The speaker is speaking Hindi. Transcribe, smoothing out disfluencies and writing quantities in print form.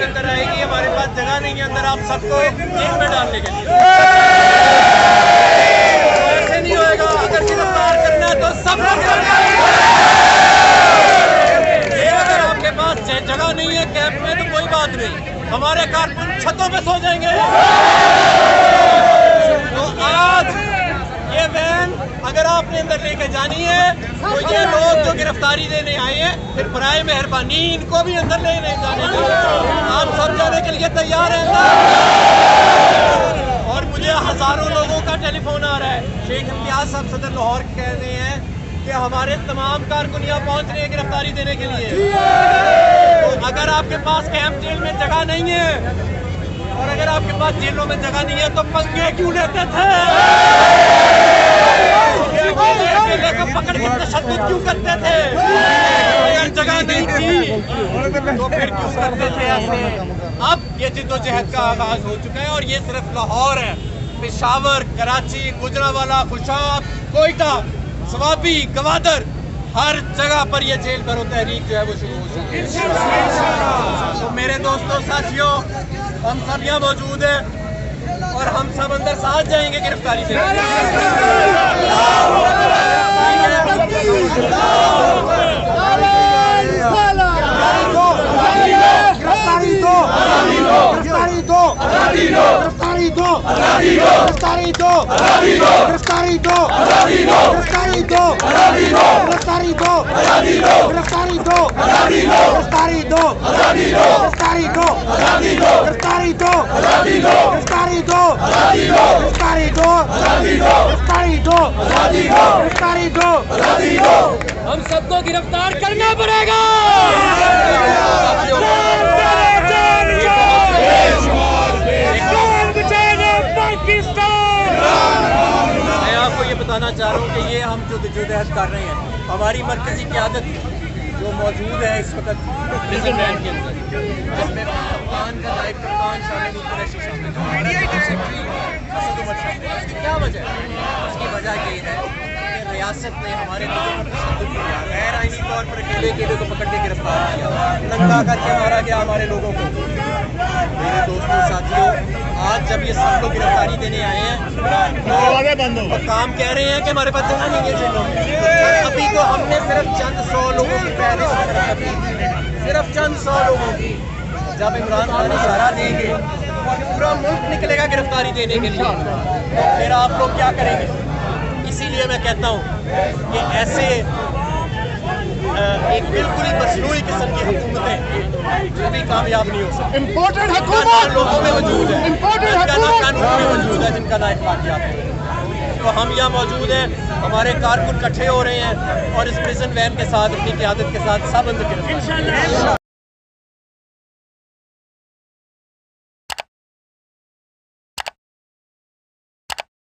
अंदर आएगी, हमारे पास जगह नहीं है अंदर आप सबको जेल में डालने के लिए। ऐसे नहीं होएगा, अगर गिरफ्तार करना है तो सब ये अगर आपके पास जगह नहीं है कैंप में तो कोई बात नहीं, हमारे कारकुन छतों पे सो जाएंगे। तो आज ये वैन अगर आपने अंदर लेके जानी है तो ये लोग जो गिरफ्तारी देने आए हैं फिर बराए मेहरबानी इनको भी अंदर लेने जाने का आप सब जाने के लिए तैयार हैं अंदर। और मुझे हजारों लोगों का टेलीफोन आ रहा है, शेख इम्तियाज साहब सदर लाहौर कह रहे हैं कि हमारे तमाम कारकुन यहाँ पहुंच रहे हैं गिरफ्तारी देने के लिए। तो अगर आपके पास कैंप जेल में जगह नहीं है और अगर आपके पास जेलों में जगह नहीं है तो पंगे क्यों लेते थे, अकेले को पकड़ के तशद्दुद क्यों करते थे, अगर जगह नहीं थी तो फिर क्यों करते थे ऐसे। अब ये जिद्दोजहद का आगाज हो चुका है और ये सिर्फ लाहौर है, पेशावर, कराची, गुजरांवाला, खुशाब, कोयटा, सवाबी, गवादर, हर जगह पर ये जेल भरो तहरीक जो है वो शुरू हो चुकी है। तो मेरे दोस्तों साथियों, हम सब यहाँ मौजूद हैं और हम सब अंदर साथ जाएंगे गिरफ्तारी से। हम सबको गिरफ्तार करना पड़ेगा। मैं आपको ये बताना चाह रहा हूँ कि ये हम जो जिद्दोजहद कर रहे हैं, हमारी मरकजी क़यादत जो मौजूद है इस वक्त प्रिजन वैन के अंदर, जिसमें कप्तान का नायब कप्तान शामिल, कुरैशी शामिल, असद उमर शामिल। उसकी क्या वजह है? उसकी वजह ये है कि रियासत ने हमारे लोगों पर तशद्दुद किया, गैर आइनी तौर पर अकेले को पकड़ के गिरफ्तार किया, नंगा करके मारा गया हमारे लोगों को। मेरे दोस्तों साथियों, आज जब ये सब लोग गिरफ्तारी देने आए हैं तो काम कह रहे हैं कि हमारे पास जगह नहीं है जेलों में। अभी तो हमने सिर्फ चंद 100 लोगों की पहले सिर्फ चंद 100 लोगों की, जब इमरान खान इशारा देंगे पूरा मुल्क निकलेगा गिरफ्तारी देने के लिए, तो फिर आप लोग क्या करेंगे। इसीलिए मैं कहता हूँ कि ऐसे एक बिल्कुल ही मसनूई किस्म की हुकूमतें कभी कामयाब नहीं हो सकती। इम्पोर्टेड हुकूमत लोगों में मौजूद है, कानून में मौजूद है, जिनका नायब बाकियात है। तो हम यहाँ मौजूद हैं, हमारे कारकुन इकट्ठे हो रहे हैं और इस प्रिजन वैन के साथ अपनी क़यादत के साथ सब अंदर गिरफ्तार।